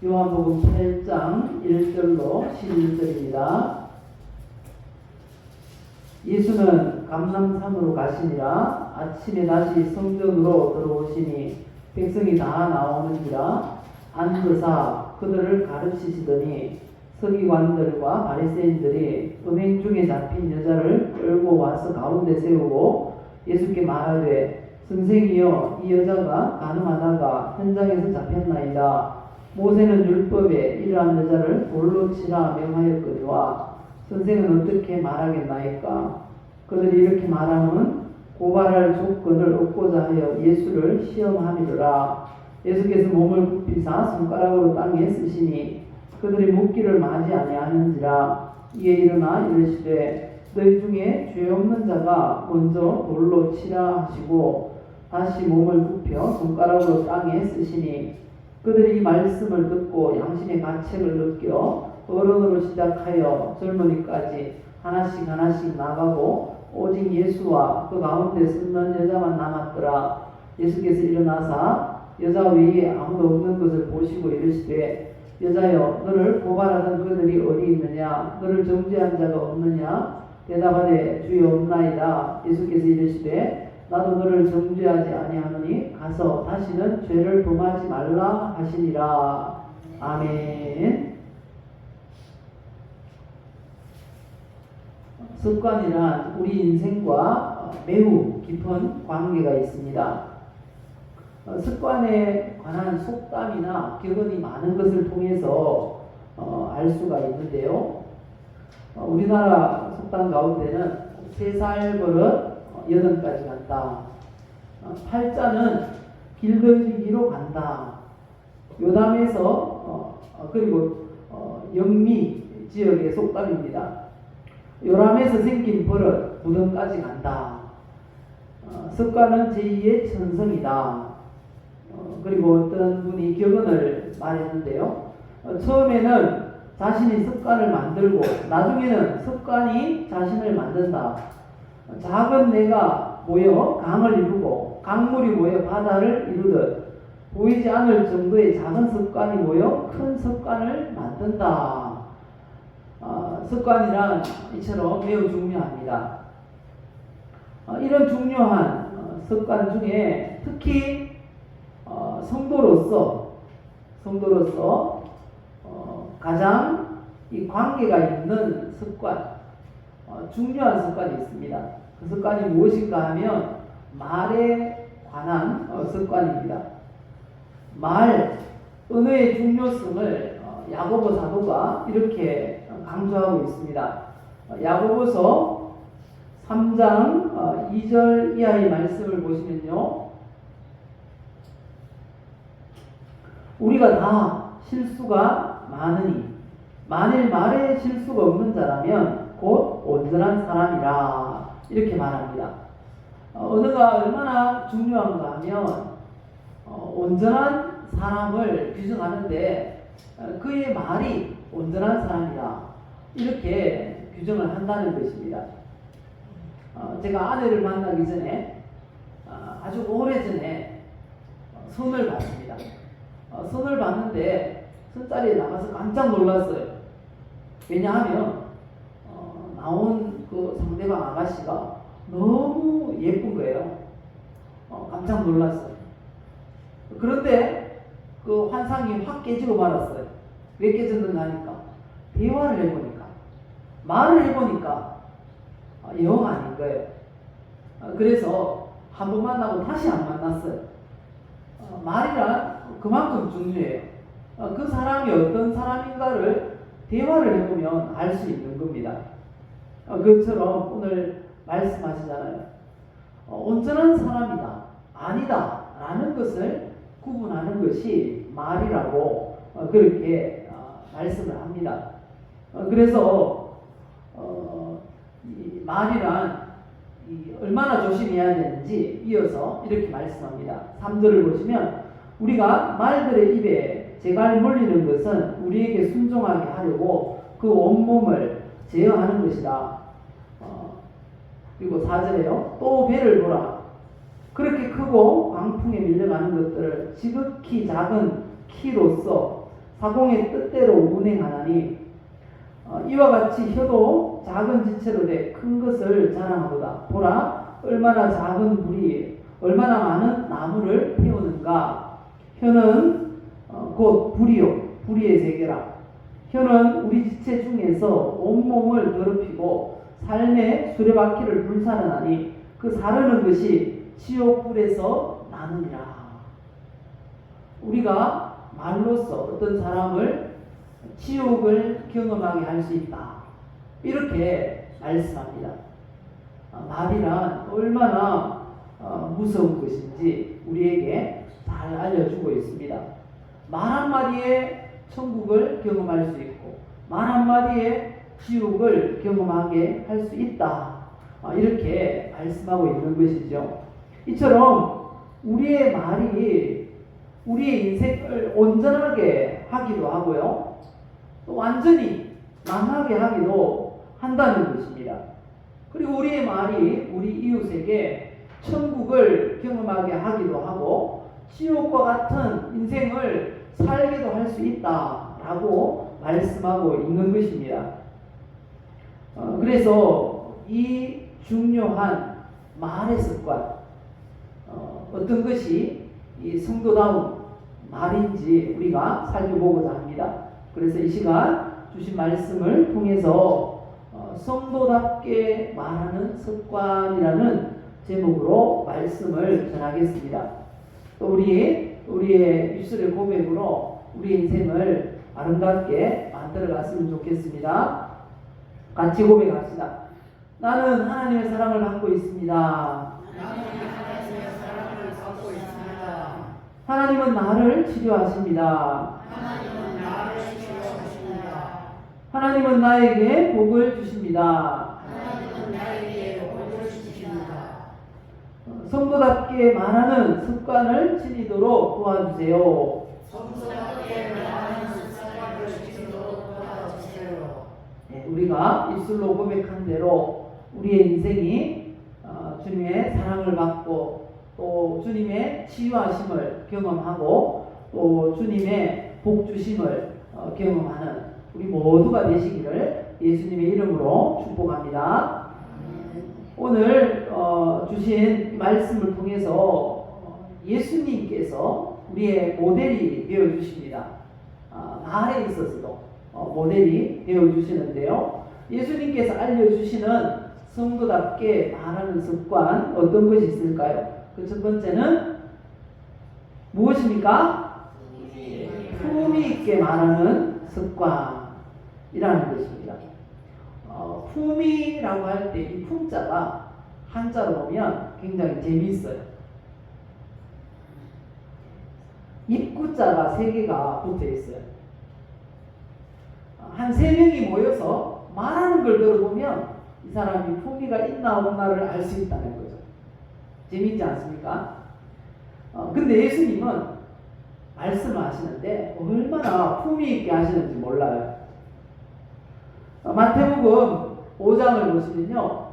요한복음 8장 1절로 11절입니다. 예수는 감람산으로 가시니라. 아침에 다시 성전으로 들어오시니 백성이 다 나오는지라 앉으사 그들을 가르치시더니 서기관들과 바리새인들이 음행 중에 잡힌 여자를 끌고 와서 가운데 세우고 예수께 말하되 선생이여 이 여자가 가늠하다가 현장에서 잡혔나이다. 모세는 율법에 이러한 여자를 돌로 치라 명하였거니와 선생은 어떻게 말하겠나이까. 그들이 이렇게 말하면 고발할 조건을 얻고자 하여 예수를 시험함이더라. 예수께서 몸을 굽히사 손가락으로 땅에 쓰시니 그들이 묻기를 마지 아니하는지라. 이에 일어나 이르시되 너희 중에 죄 없는 자가 먼저 돌로 치라 하시고 다시 몸을 굽혀 손가락으로 땅에 쓰시니 그들이 이 말씀을 듣고 양심의 가책을 느껴 어른으로 시작하여 젊은이까지 하나씩 나가고 오직 예수와 그 가운데 섰는 여자만 남았더라. 예수께서 일어나사 여자 외에 아무도 없는 것을 보시고 이르시되 여자여 너를 고발하던 그들이 어디 있느냐. 너를 정죄한 자가 없느냐. 대답하되 주여 없나이다. 예수께서 이르시되 나도 너를 정죄하지 아니하노니 가서 다시는 죄를 범하지 말라 하시니라. 아멘. 습관이란 우리 인생과 매우 깊은 관계가 있습니다. 습관에 관한 속담이나 격언이 많은 것을 통해서 알 수가 있는데요. 우리나라 속담 가운데는 3살 버릇 8까지 간다. 팔자는 길들이기로 간다. 요담에서 그리고 영미 지역의 속담입니다. 요람에서 생긴 버릇 9등까지 간다. 습관은 제2의 천성이다. 그리고 어떤 분이 격언을 말했는데요. 처음에는 자신이 습관을 만들고 나중에는 습관이 자신을 만든다. 작은 내가 모여 강을 이루고 강물이 모여 바다를 이루듯 보이지 않을 정도의 작은 습관이 모여 큰 습관을 만든다. 습관이란 이처럼 매우 중요합니다. 이런 중요한 습관 중에 특히 성도로서 가장 이 관계가 있는 습관, 중요한 습관이 있습니다. 그 습관이 무엇인가 하면 말에 관한 습관입니다. 말, 언어의 중요성을 야고보 사도가 이렇게 강조하고 있습니다. 야고보서 3장 2절 이하의 말씀을 보시면요. 우리가 다 실수가 많으니 만일 말에 실수가 없는 자라면 곧 온전한 사람이라 이렇게 말합니다. 언어가 얼마나 중요한가 하면 온전한 사람을 규정하는데 그의 말이 온전한 사람이다 이렇게 규정을 한다는 것입니다. 제가 아내를 만나기 전에 아주 오래전에 선을 봤습니다. 선을 봤는데 선자리에 나가서 깜짝 놀랐어요. 왜냐하면 나온 그 상대방 아가씨가 너무 예쁜 거예요. 깜짝 놀랐어요. 그런데 그 환상이 확 깨지고 말았어요. 왜 깨졌는가 하니까 대화를 해보니까 말을 해보니까 영 아닌 거예요. 그래서 한 번 만나고 다시 안 만났어요. 말이란 그만큼 중요해요. 그 사람이 어떤 사람인가를 대화를 해보면 알 수 있는 겁니다. 그것처럼 오늘 말씀하시잖아요. 온전한 사람이다, 아니다 라는 것을 구분하는 것이 말이라고 그렇게 말씀을 합니다. 그래서 이 말이란 얼마나 조심해야 되는지 이어서 이렇게 말씀합니다. 3절을 보시면 우리가 말들의 입에 재갈 물리는 것은 우리에게 순종하게 하려고 그 온몸을 제어하는 것이다. 그리고 4절에요. 또 배를 보라. 그렇게 크고 광풍에 밀려가는 것들을 지극히 작은 키로서 사공의 뜻대로 운행하나니 이와 같이 혀도 작은 지체로 돼 큰 것을 자랑하도다. 보라, 얼마나 작은 불이 얼마나 많은 나무를 태우는가. 혀는 곧 불이요, 불의의 세계라. 혀는 우리 지체 중에서 온몸을 더럽히고 삶의 수레바퀴를 불사르나니 그 사르는 것이 지옥불에서 나느니라. 우리가 말로써 어떤 사람을 지옥을 경험하게 할 수 있다, 이렇게 말씀합니다. 말이란 얼마나 무서운 것인지 우리에게 잘 알려주고 있습니다. 말 한마디에 천국을 경험할 수 있고 말 한마디에 지옥을 경험하게 할 수 있다, 이렇게 말씀하고 있는 것이죠. 이처럼 우리의 말이 우리의 인생을 온전하게 하기도 하고요, 또 완전히 망하게 하기도 한다는 것입니다. 그리고 우리의 말이 우리 이웃에게 천국을 경험하게 하기도 하고 지옥과 같은 인생을 살게도 할 수 있다라고 말씀하고 있는 것입니다. 그래서 이 중요한 말의 습관, 어떤 것이 이 성도다운 말인지 우리가 살펴보고자 합니다. 그래서 이 시간 주신 말씀을 통해서 성도답게 말하는 습관이라는 제목으로 말씀을 전하겠습니다. 또 우리의 입술의 고백으로 우리 인생을 아름답게 만들어갔으면 좋겠습니다. 같이 고백합시다. 나는 하나님의 사랑을 받고 있습니다. 하나님은 나를 치료하십니다. 하나님은 나에게 복을 주십니다. 성도답게 말하는 습관을 지니도록 도와주세요. 네, 우리가 입술로 고백한 대로 우리의 인생이 주님의 사랑을 받고 또 주님의 치유하심을 경험하고 또 주님의 복 주심을 경험하는 우리 모두가 되시기를 예수님의 이름으로 축복합니다. 오늘 주신 말씀을 통해서 예수님께서 우리의 모델이 되어주십니다. 말에 있어서도 모델이 되어주시는데요, 예수님께서 알려주시는 성도답게 말하는 습관 어떤 것이 있을까요? 그 첫 번째는 무엇입니까? 품위 있게 말하는 습관이라는 것입니다. 품위라고 할 때 이 품자가 한자로 보면 굉장히 재미있어요. 입구자가 3개가 붙어 있어요. 한 3명이 모여서 말하는 걸 들어보면 이 사람이 품위가 있나 없나를 알 수 있다는 거죠. 재밌지 않습니까? 근데 예수님은 말씀을 하시는데 얼마나 품위 있게 하시는지 몰라요. 마태복음 5장을 보시면요,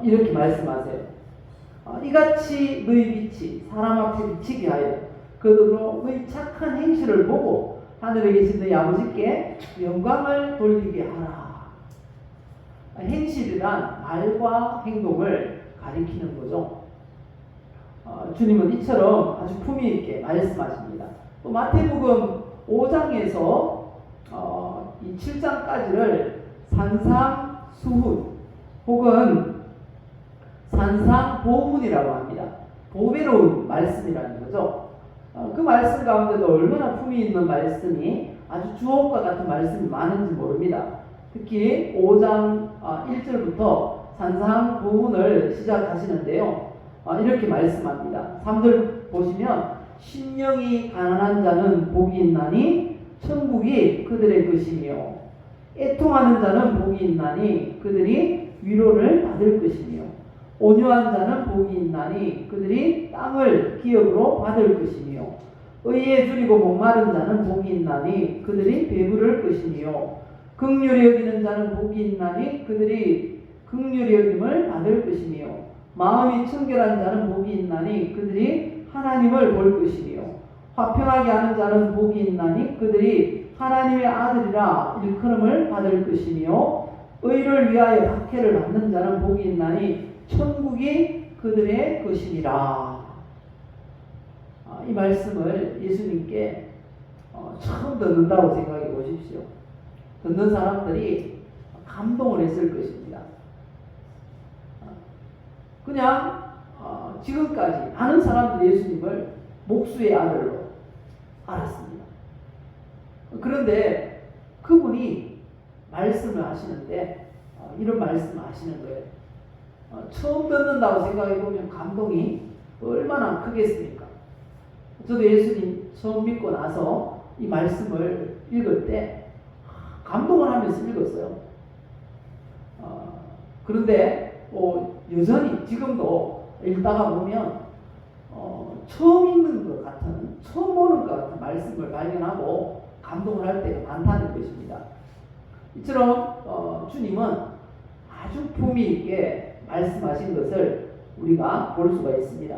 이렇게 말씀하세요. 이같이 너희 빛이 사람 앞에 비치게 하여 그들로 너희 착한 행실을 보고 하늘에 계신 너희 아버지께 영광을 돌리게 하라. 행실이란 말과 행동을 가리키는 거죠. 주님은 이처럼 아주 품위 있게 말씀하십니다. 또 마태복음 5장에서 이 7장까지를 산상수훈 혹은 산상보훈이라고 합니다. 보배로운 말씀이라는 거죠. 그 말씀 가운데도 얼마나 품위 있는 말씀이, 아주 주옥과 같은 말씀이 많은지 모릅니다. 특히 5장 1절부터 산상보훈을 시작하시는데요, 이렇게 말씀합니다. 3절 보시면 심령이 가난한 자는 복이 있나니 천국이 그들의 것이며 애통하는 자는 복이 있나니 그들이 위로를 받을 것이며 온유한 자는 복이 있나니 그들이 땅을 기업으로 받을 것이며 의에 줄이고 목마른 자는 복이 있나니 그들이 배부를 것이며 긍휼히 여기는 자는 복이 있나니 그들이 긍휼히 여김을 받을 것이며 마음이 청결한 자는 복이 있나니 그들이 하나님을 볼 것이며 화평하게 하는 자는 복이 있나니 그들이 하나님의 아들이라 일컬음을 받을 것이며 의를 위하여 박해를 받는 자는 복이 있나니 천국이 그들의 것이니라. 이 말씀을 예수님께 처음 듣는다고 생각해 보십시오. 듣는 사람들이 감동을 했을 것입니다. 그냥 지금까지 많은 사람들이 예수님을 목수의 아들로 알았습니다. 그런데 그분이 말씀을 하시는데 이런 말씀을 하시는 거예요. 처음 듣는다고 생각해 보면 감동이 얼마나 크겠습니까? 저도 예수님 처음 믿고 나서 이 말씀을 읽을 때 감동을 하면서 읽었어요. 그런데 여전히 지금도 읽다가 보면 처음 읽는 것 같은, 처음 보는 것 같은 말씀을 발견하고 감동을 할 때가 많다는 것입니다. 이처럼 주님은 아주 품위 있게 말씀하신 것을 우리가 볼 수가 있습니다.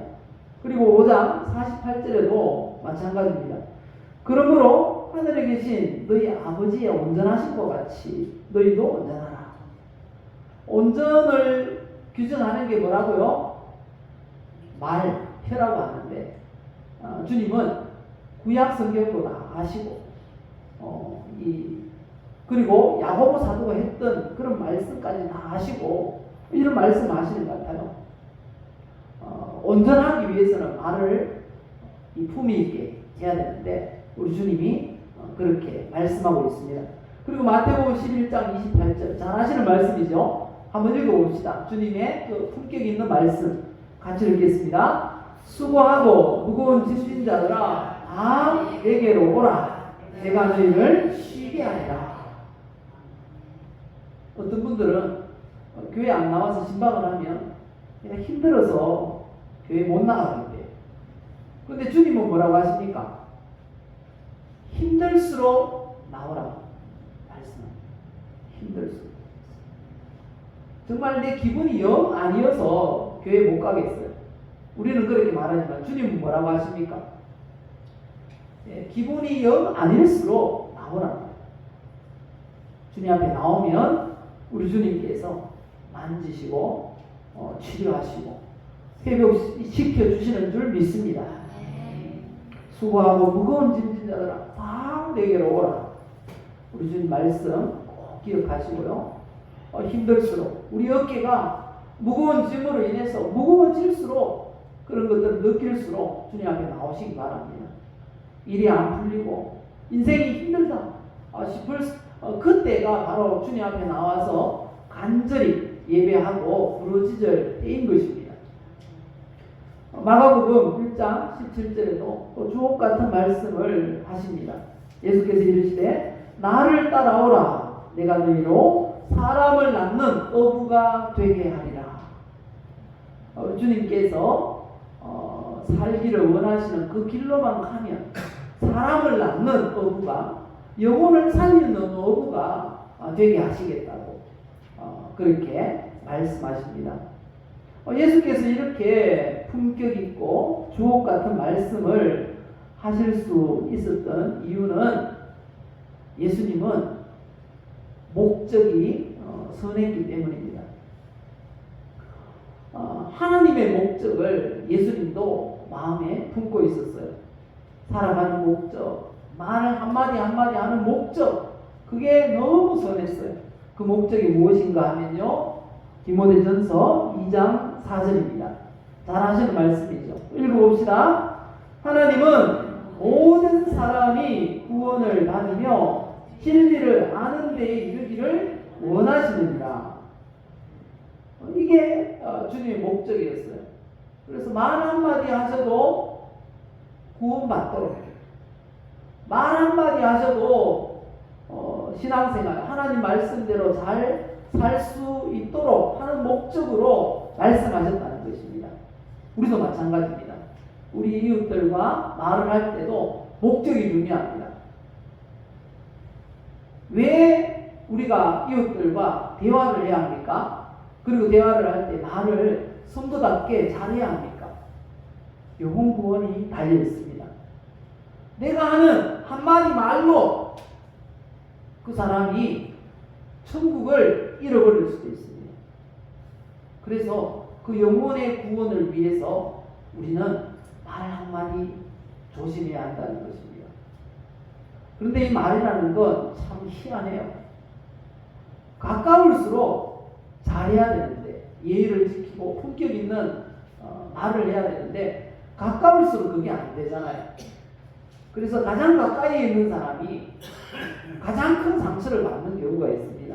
그리고 5장 48절에도 마찬가지입니다. 그러므로 하늘에 계신 너희 아버지의 온전하신 것 같이 너희도 온전하라. 온전을 규정하는 게 뭐라고요? 혀라고 하는데 주님은 구약 성경도 다 아시고 그리고 야고보 사도가 했던 그런 말씀까지 다 아시고 이런 말씀 하시는 것 같아요. 온전하기 위해서는 말을 품위 있게 해야 되는데 우리 주님이 그렇게 말씀하고 있습니다. 그리고 마태복음 11장 28절 잘 아시는 말씀이죠. 한번 읽어봅시다. 주님의 그 품격 있는 말씀 같이 읽겠습니다. 수고하고 무거운 짐진 자들아 다 내게로 오라. 내가 너희를 쉬게 하리라. 어떤 분들은 교회 안 나와서 신방을 하면 그냥 힘들어서 교회 못 나가는데, 그런데 주님은 뭐라고 하십니까? 힘들수록 나오라고 말씀합니다. 힘들수록. 정말 내 기분이 영 아니어서 교회 못 가겠어요. 우리는 그렇게 말하지만 주님은 뭐라고 하십니까? 기분이 영 아닐수록 나오라고. 주님 앞에 나오면 우리 주님께서 만지시고 치료하시고 회복시켜주시는 줄 믿습니다. 수고하고 무거운 짐진 자들아 다 내게로 오라. 우리 주님 말씀 꼭 기억하시고요. 힘들수록 우리 어깨가 무거운 짐으로 인해서 무거워질수록 그런 것들을 느낄수록 주님 앞에 나오시기 바랍니다. 일이 안 풀리고 인생이 힘들다 싶을 그때가 바로 주님 앞에 나와서 간절히 예배하고 부르짖을 때인 것입니다. 마가복음 1장 17절에도 또 주옥 같은 말씀을 하십니다. 예수께서 이르시되 나를 따라오라. 내가 너희로 사람을 낳는 어부가 되게 하리라. 주님께서 살기를 원하시는 그 길로만 가면 사람을 낳는 어부가, 영혼을 살리는 어부가 되게 하시겠다고 그렇게 말씀하십니다. 예수께서 이렇게 품격 있고 주옥 같은 말씀을 하실 수 있었던 이유는 예수님은 목적이 선했기 때문입니다. 하나님의 목적을 예수님도 마음에 품고 있었어요. 살아가는 목적, 말을 한마디 한마디 하는 목적, 그게 너무 선했어요. 그 목적이 무엇인가 하면요, 디모데전서 2장 4절입니다. 잘 아시는 말씀이죠. 읽어봅시다. 하나님은 모든 사람이 구원을 받으며 진리를 아는 데에 이르기를 원하시느니라. 이게 주님의 목적이었어요. 그래서 말 한마디 하셔도 구원받도록, 말 한마디 하셔도 신앙생활 하나님 말씀대로 잘 살 수 있도록 하는 목적으로 말씀하셨다는 것입니다. 우리도 마찬가지입니다. 우리 이웃들과 말을 할 때도 목적이 중요합니다. 왜 우리가 이웃들과 대화를 해야 합니까? 그리고 대화를 할 때 말을 성도답게 잘해야 합니까? 영혼 구원이 달려 있습니다. 내가 하는 한마디 말로 그 사람이 천국을 잃어버릴 수도 있습니다. 그래서 그 영혼의 구원을 위해서 우리는 말 한마디 조심해야 한다는 것입니다. 그런데 이 말이라는 건 참 희한해요. 가까울수록 잘해야 되는데, 예의를 지키고 품격 있는 말을 해야 되는데 가까울수록 그게 안 되잖아요. 그래서 가장 가까이에 있는 사람이 가장 큰 상처를 받는 경우가 있습니다.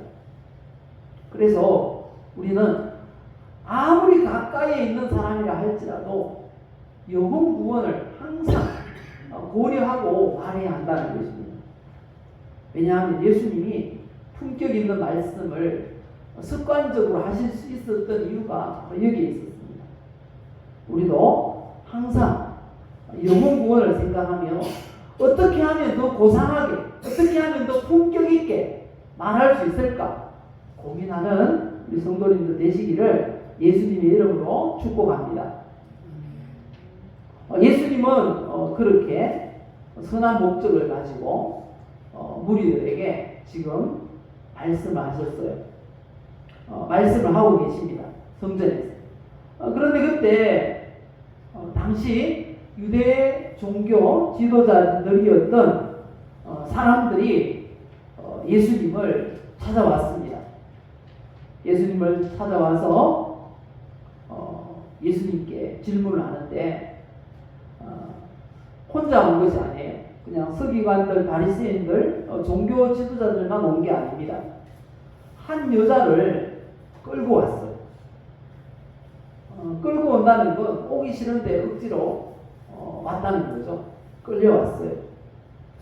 그래서 우리는 아무리 가까이에 있는 사람이라 할지라도 영혼 구원을 항상 고려하고 말해야 한다는 것입니다. 왜냐하면 예수님이 품격 있는 말씀을 습관적으로 하실 수 있었던 이유가 여기에 있었습니다. 우리도 항상 영혼 구원을 생각하며 어떻게 하면 더 고상하게, 어떻게 하면 더 품격 있게 말할 수 있을까 고민하는 우리 성도님들 되시기를 예수님의 이름으로 축복합니다. 예수님은 그렇게 선한 목적을 가지고 무리들에게 지금 말씀을 하셨어요. 말씀을 하고 계십니다. 성전에서. 그런데 그때 당시 유대 종교 지도자들이었던 사람들이 예수님을 찾아왔습니다. 예수님을 찾아와서 예수님께 질문을 하는데 혼자 온 것이 아니에요. 그냥 서기관들, 바리새인들, 종교 지도자들만 온 게 아닙니다. 한 여자를 끌고 왔어요. 끌고 온다는 건 오기 싫은데 억지로 왔다는 거죠. 끌려왔어요.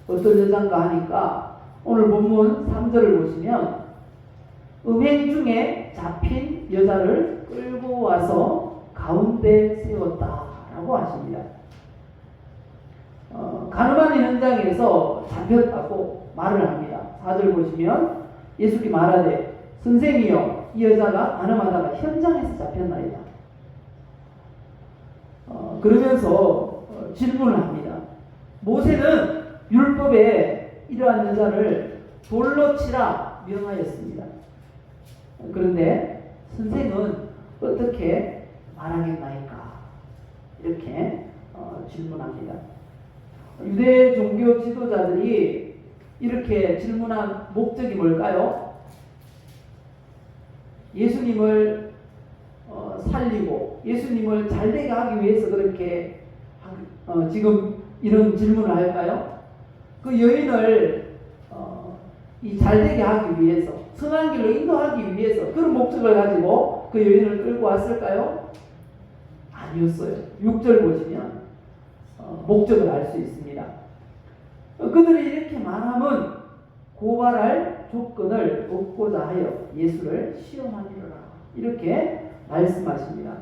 어떤 여잔가 하니까 오늘 본문 3절을 보시면 음행 중에 잡힌 여자를 끌고 와서 가운데 세웠다라고 하십니다. 가늠하는 현장에서 잡혔다고 말을 합니다. 4절 보시면 예수께 말하되 선생이여 이 여자가 가늠하다가 현장에서 잡혔나이다. 그러면서 질문을 합니다. 모세는 율법에 이러한 여자를 돌로 치라 명하였습니다. 그런데 선생은 어떻게 말하겠나이까? 이렇게 질문합니다. 유대 종교 지도자들이 이렇게 질문한 목적이 뭘까요? 예수님을 살리고 예수님을 잘되게 하기 위해서 그렇게 지금 이런 질문을 할까요? 그 여인을 이 잘되게 하기 위해서, 선한 길로 인도하기 위해서 그런 목적을 가지고 그 여인을 끌고 왔을까요? 아니었어요. 6절 보시면 목적을 알 수 있습니다. 그들이 이렇게 말하면 고발할 조건을 얻고자 하여 예수를 시험하리라 이렇게 말씀하십니다.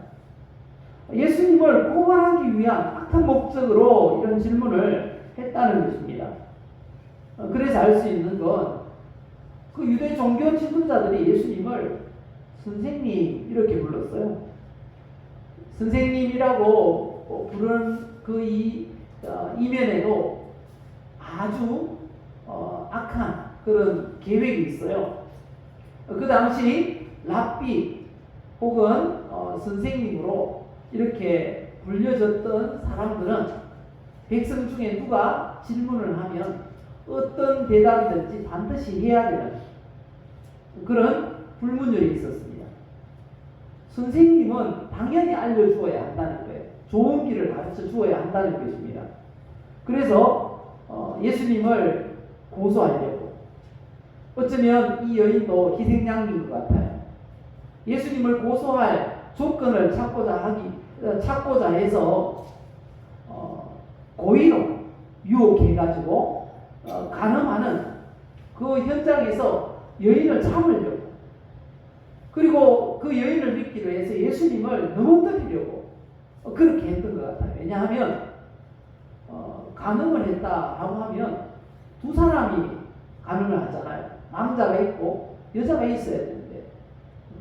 예수님을 고발하기 위한 악한 목적으로 이런 질문을 했다는 것입니다. 그래서 알 수 있는 건 그 유대 종교 지도자들이 예수님을 선생님 이렇게 불렀어요. 선생님이라고 부르는 그 이면에도 아주 악한 그런 계획이 있어요. 그 당시 랍비 혹은 선생님으로 이렇게 불려졌던 사람들은 백성 중에 누가 질문을 하면 어떤 대답이든지 반드시 해야 되는 그런 불문율이 있었습니다. 선생님은 당연히 알려주어야 한다는 거예요. 좋은 길을 가르쳐 주어야 한다는 것입니다. 그래서 예수님을 고소하려고, 어쩌면 이 여인도 희생양인 것 같아요. 예수님을 고소할 조건을 찾고자 해서 고의로 유혹해가지고 간음하는 그 현장에서 여인을 잡으려고, 그리고 그 여인을 믿기로 해서 예수님을 넘어뜨리려고 그렇게 했던 것 같아요. 왜냐하면 간음을 했다라고 하면 두 사람이 간음을 하잖아요. 남자가 있고 여자가 있어야 되는데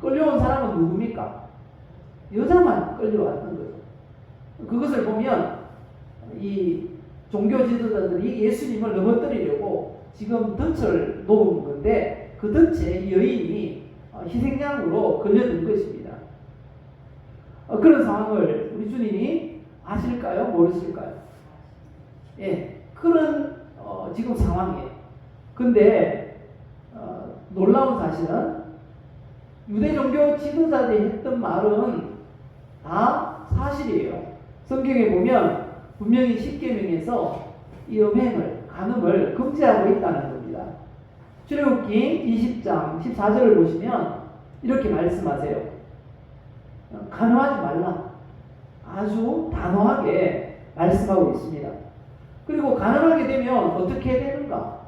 끌려온 사람은 누굽니까? 여자만 끌려왔던 거죠. 그것을 보면 이 종교 지도자들이 예수님을 넘어뜨리려고 지금 덫을 놓은 건데 그 덫에 이 여인이 희생양으로 걸려든 것입니다. 그런 상황을 우리 주님이 아실까요? 모르실까요? 예, 그런 지금 상황이에요. 근데 놀라운 사실은 유대 종교 지도자들이 했던 말은 다 사실이에요. 성경에 보면 분명히 십계명에서 이 음행을, 간음을 금지하고 있다는 겁니다. 출애굽기 20장 14절을 보시면 이렇게 말씀하세요. 간음하지 말라. 아주 단호하게 말씀하고 있습니다. 그리고 간음하게 되면 어떻게 되는가?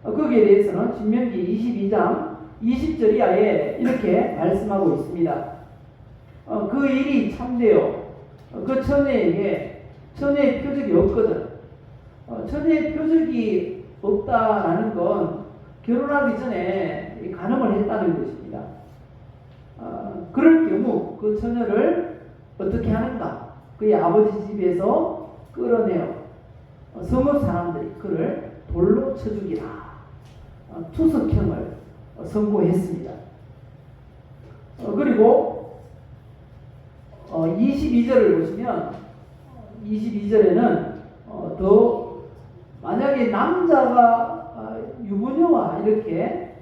거기에 대해서는 신명기 22장 20절 이하에 이렇게 말씀하고 있습니다. 그 일이 참되어 그 처녀에게 처녀의 표적이 없거든. 처녀의 표적이 없다라는 건 결혼하기 전에 간음을 했다는 것입니다. 그럴 경우 그 처녀를 어떻게 하는가? 그의 아버지 집에서 끌어내어 성읍 사람들이 그를 돌로 쳐 죽이라. 투석형을 선고했습니다. 그리고 22절을 보시면 22절에는 더 만약에 남자가 유부녀와 이렇게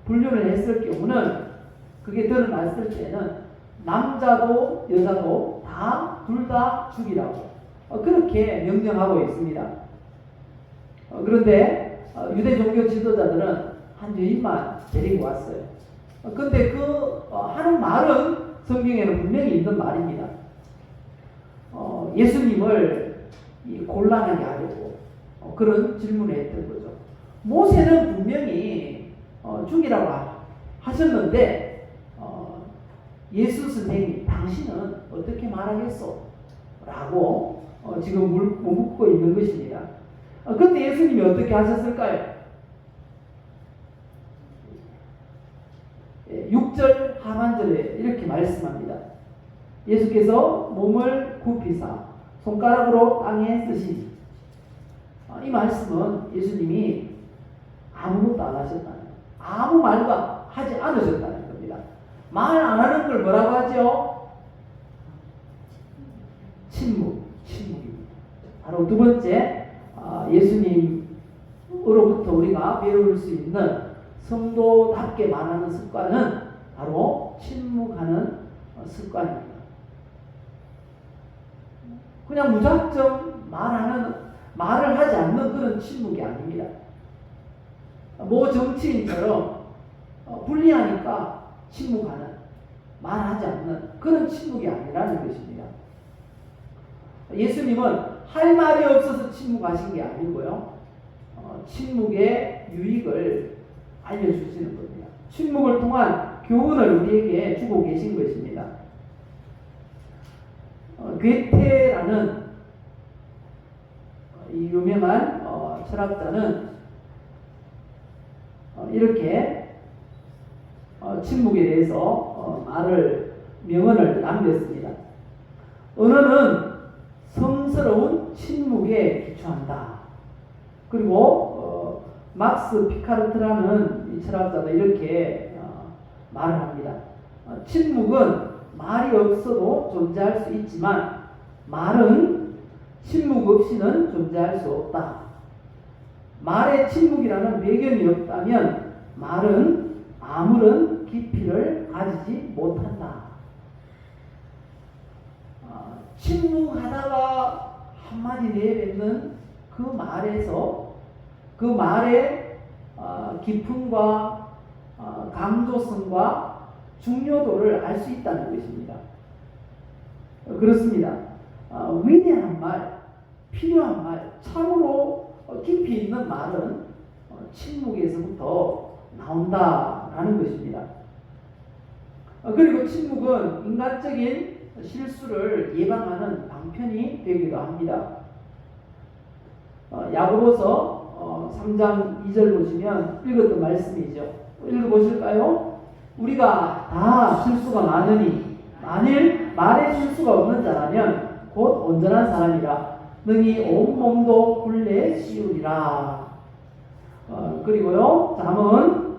분류를 했을 경우는 그게 드러났을 때는 남자도 여자도 둘 다 죽이라고 그렇게 명령하고 있습니다. 그런데 유대 종교 지도자들은 한 여인만 데리고 왔어요. 근데 그 하는 말은 성경에는 분명히 있는 말입니다. 예수님을 곤란하게 하려고 그런 질문을 했던 거죠. 모세는 분명히 죽이라고 하셨는데 예수 선생님 당신은 어떻게 말하겠소? 라고 지금 묻고 있는 것입니다. 그때 예수님이 어떻게 하셨을까요? 6절 하반절에 이렇게 말씀합니다. 예수께서 몸을 굽히사 손가락으로 땅에 쓰시니 이 말씀은 예수님이 아무것도 안 하셨다는, 아무 말도 하지 않으셨다는 겁니다. 말 안 하는 걸 뭐라고 하죠? 침묵입니다. 바로 두 번째 예수님으로부터 우리가 배울 수 있는 성도답게 말하는 습관은 바로 침묵하는 습관입니다. 그냥 무작정 말을 하지 않는 그런 침묵이 아닙니다. 모 정치인처럼 불리하니까 침묵하는, 말하지 않는 그런 침묵이 아니라는 것입니다. 예수님은 할 말이 없어서 침묵하신 게 아니고요. 침묵의 유익을 알려주시는 겁니다. 침묵을 통한 교훈을 우리에게 주고 계신 것입니다. 괴테라는 이 유명한 철학자는 이렇게 침묵에 대해서 명언을 남겼습니다. 언어는 성스러운 침묵에 기초한다. 그리고 막스 피카르트라는 이 철학자도 이렇게 말을 합니다. 침묵은 말이 없어도 존재할 수 있지만 말은 침묵 없이는 존재할 수 없다. 말에 침묵이라는 배경이 없다면 말은 아무런 깊이를 가지지 못한다. 침묵하다가 한마디 내뱉는 그 말에서 그 말의 깊음과 강조성과 중요도를 알 수 있다는 것입니다. 그렇습니다. 위대한 말, 필요한 말, 참으로 깊이 있는 말은 침묵에서부터 나온다라는 것입니다. 그리고 침묵은 인간적인 실수를 예방하는 방편이 되기도 합니다. 야고보서 3장 2절 보시면 읽었던 말씀이죠. 읽어보실까요? 우리가 다 실수가 많으니 만일 말에 실수가 없는 자라면 곧 온전한 사람이라 능히 온몸도 굴레 씌우리라. 그리고요, 다음은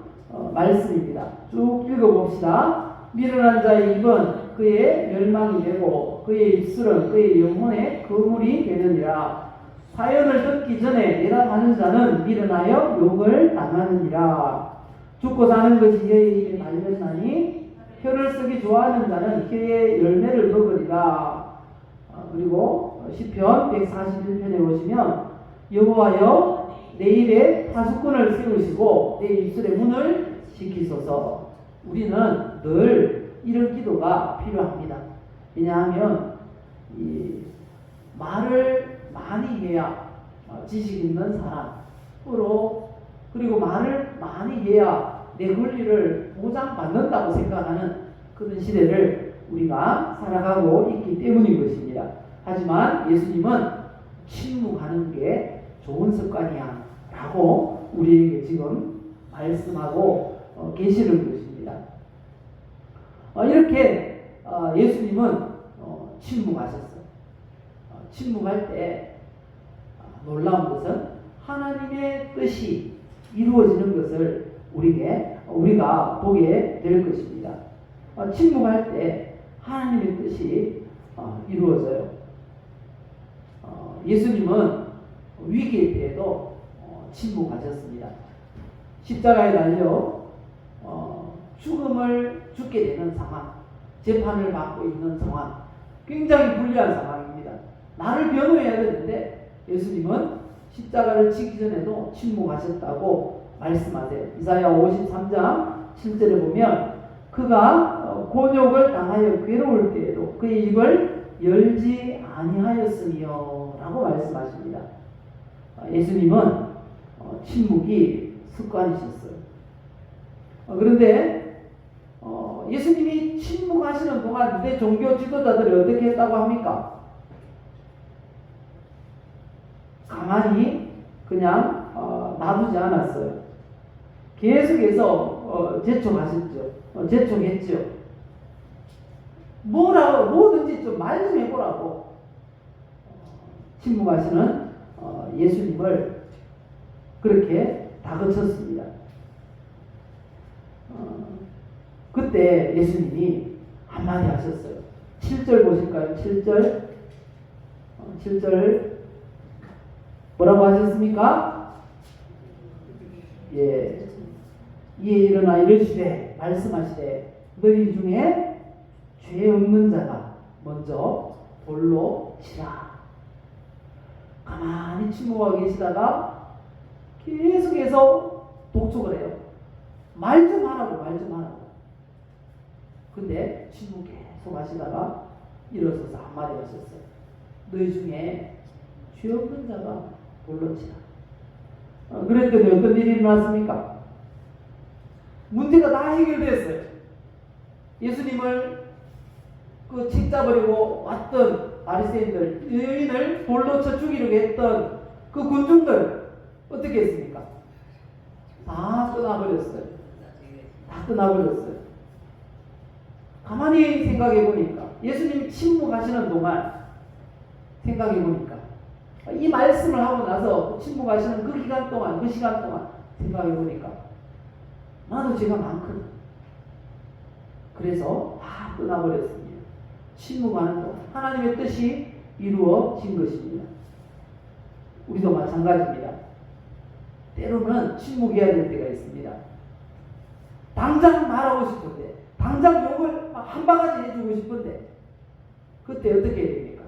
말씀입니다. 쭉 읽어봅시다. 미련한 자의 입은 그의 멸망이 되고 그의 입술은 그의 영혼의 그물이 되느니라. 사연을 듣기 전에 대답하는 자는 미련하여 욕을 당하느니라. 죽고 사는 것이 혀의 입에 달렸나니 혀를 쓰기 좋아하는 자는 혀의 열매를 먹으리라. 그리고 시편 141편에 보시면 여호와여 내 입에 파수꾼을 세우시고 내 입술의 문을 지키소서. 우리는 늘 이런 기도가 필요합니다. 왜냐하면 이 말을 많이 해야 지식 있는 사람으로, 그리고 말을 많이 해야 내 권리를 보장받는다고 생각하는 그런 시대를 우리가 살아가고 있기 때문인 것입니다. 하지만 예수님은 침묵하는 게 좋은 습관이야 라고 우리에게 지금 말씀하고 계시는 것입니다. 이렇게 예수님은 침묵하셨어요. 침묵할 때 놀라운 것은 하나님의 뜻이 이루어지는 것을 우리가 보게 될 것입니다. 침묵할 때 하나님의 뜻이 이루어져요. 예수님은 위기의 때에도 침묵하셨습니다. 십자가에 달려 죽게 되는 상황, 재판을 받고 있는 상황, 굉장히 불리한 상황입니다. 나를 변호해야 되는데 예수님은 십자가를 지기 전에도 침묵하셨다고 말씀하세요. 이사야 53장 7절에 보면 그가 곤욕을 당하여 괴로울 때에도 그의 입을 열지 아니하였으며 라고 말씀하십니다. 예수님은 침묵이 습관이셨어요. 그런데 예수님이 침묵하시는 동안 유대 종교 지도자들이 어떻게 했다고 합니까? 가만히 그냥 놔두지 않았어요. 계속해서 재촉했죠. 뭐든지 좀 말 좀 해보라고. 침묵하시는 예수님을 그렇게 다그쳤습니다. 그때 예수님이 한마디 하셨어요. 7절 보실까요? 7절 뭐라고 하셨습니까? 예, 이에 일어나 이르시되 말씀하시되 너희 중에 죄 없는 자가 먼저 돌로 치라. 가만히 침묵하고 계시다가 계속해서 독촉을 해요. 말 좀 하라고. 근데 침묵 계속 하시다가 일어서서 한마디 하셨어요. 너희 중에 죄 없는 자가 돌로 치라. 그랬더니 어떤 일이 일어났습니까? 문제가 다 해결됐어요. 예수님을 책 잡으려고 왔던 바리새인들, 여인을 돌로 쳐 죽이려고 했던 그 군중들 어떻게 했습니까? 다 떠나버렸어요. 가만히 생각해 보니까, 예수님이 침묵하시는 동안 생각해 보니까, 이 말씀을 하고 나서 침묵하시는 그 시간 동안 생각해 보니까 나도 죄가 많거든. 그래서 다 떠나버렸습니다. 침묵하는 동안 하나님의 뜻이 이루어진 것입니다. 우리도 마찬가지입니다. 때로는 침묵해야 될 때가 있습니다. 당장 말하고 싶은데, 당장 욕을 한 바가지 해주고 싶은데, 그때 어떻게 해야 됩니까?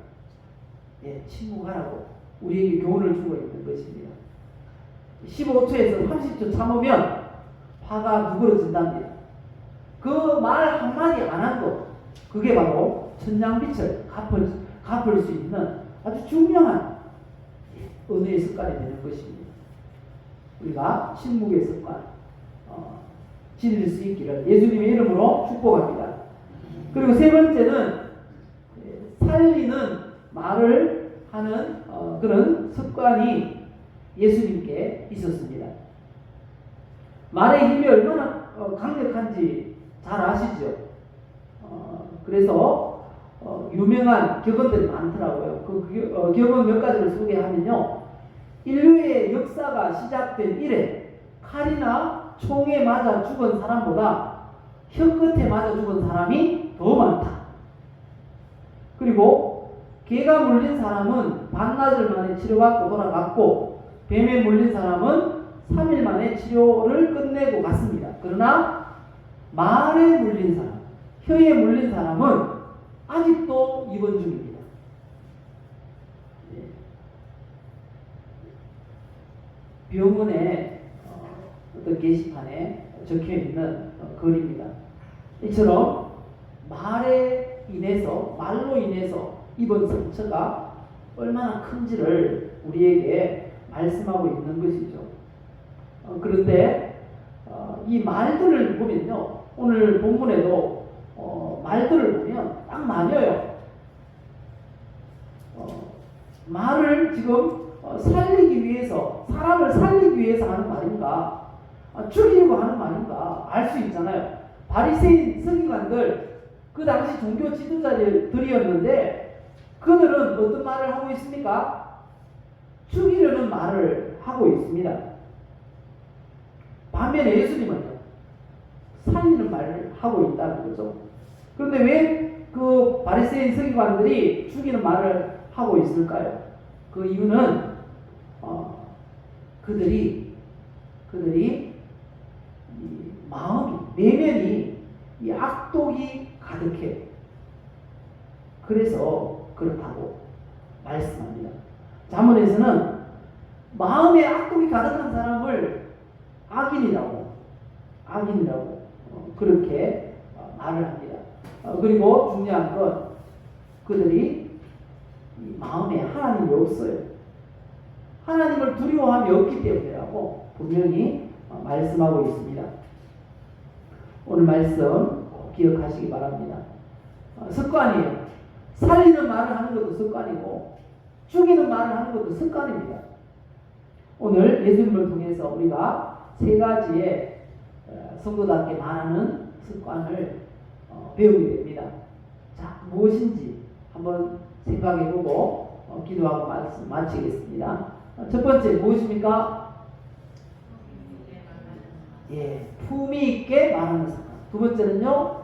침묵하라고 우리에게 교훈을 주고 있는 것입니다. 15초에서 30초 참으면 화가 누그러진답니다. 그 말 한마디 안 한 것, 그게 바로 천냥빛을 갚을 수 있는 아주 중요한 은혜의 습관이 되는 것입니다. 우리가 침묵의 습관 지닐 수 있기를 예수님의 이름으로 축복합니다. 그리고 세 번째는 살리는 말을 하는 그런 습관이 예수님께 있었습니다. 말의 힘이 얼마나 강력한지 잘 아시죠? 그래서 유명한 격언들이 많더라고요. 격언 몇 가지를 소개하면요. 인류의 역사가 시작된 이래 칼이나 총에 맞아 죽은 사람보다 혀끝에 맞아 죽은 사람이 더 많다. 그리고 개가 물린 사람은 반나절 만에 치료받고 돌아갔고 뱀에 물린 사람은 3일 만에 치료를 끝내고 갔습니다. 그러나 말에 물린 사람, 혀에 물린 사람은 아직도 입원 중입니다. 병원의 어떤 게시판에 적혀있는 글입니다. 이처럼 말로 인해서 입은 상처가 얼마나 큰지를 우리에게 말씀하고 있는 것이죠. 그런데 이 말들을 보면요, 오늘 본문에도 말들을 보면 딱 나뉘어요. 말을 지금 살리기 위해서, 사람을 살리기 위해서 하는 말인가, 죽이려고 하는 말인가 알 수 있잖아요. 바리새인 서기관들, 그 당시 종교 지도자들이었는데 그들은 어떤 말을 하고 있습니까? 죽이려는 말을 하고 있습니다. 반면에 예수님은요, 살리는 말을 하고 있다는 거죠. 그런데 왜 그 바리새인 서기관들이 죽이는 말을 하고 있을까요? 그 이유는 그들이 이 마음이, 내면이 이 악독이 가득해. 그래서 그렇다고 말씀합니다. 잠언에서는 마음에 악독이 가득한 사람을 악인이라고 그렇게 말을 합니다. 그리고 중요한 건 그들이 마음에 하나님이 없어요. 하나님을 두려워함이 없기 때문이라고 분명히 말씀하고 있습니다. 오늘 말씀 꼭 기억하시기 바랍니다. 습관이에요. 살리는 말을 하는 것도 습관이고 죽이는 말을 하는 것도 습관입니다. 오늘 예수님을 통해서 우리가 세 가지의 성도답게 말하는 습관을 배우게 됩니다. 자, 무엇인지 한번 생각해보고 기도하고 말씀 마치겠습니다. 첫 번째 무엇입니까? 품위 있게 말하는 습관. 두 번째는요,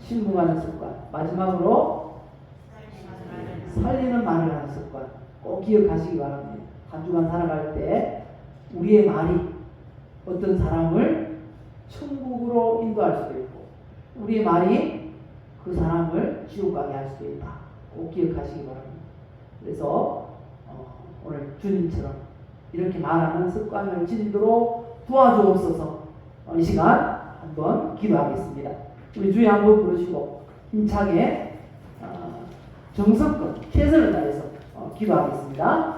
신봉하는 습관. 마지막으로 살리는 말을 하는 습관. 꼭 기억하시기 바랍니다. 한 주간 살아갈 때 우리의 말이 어떤 사람을 천국으로 인도할 수도 있고 우리의 말이 그 사람을 지옥 가게 할 수도 있다. 꼭 기억하시기 바랍니다. 그래서 오늘 주님처럼 이렇게 말하는 습관을 지니도록 도와주옵소서. 이 시간 한번 기도하겠습니다. 우리 주여 한번 부르시고 힘차게 정성껏 최선을 다해서 기도하겠습니다.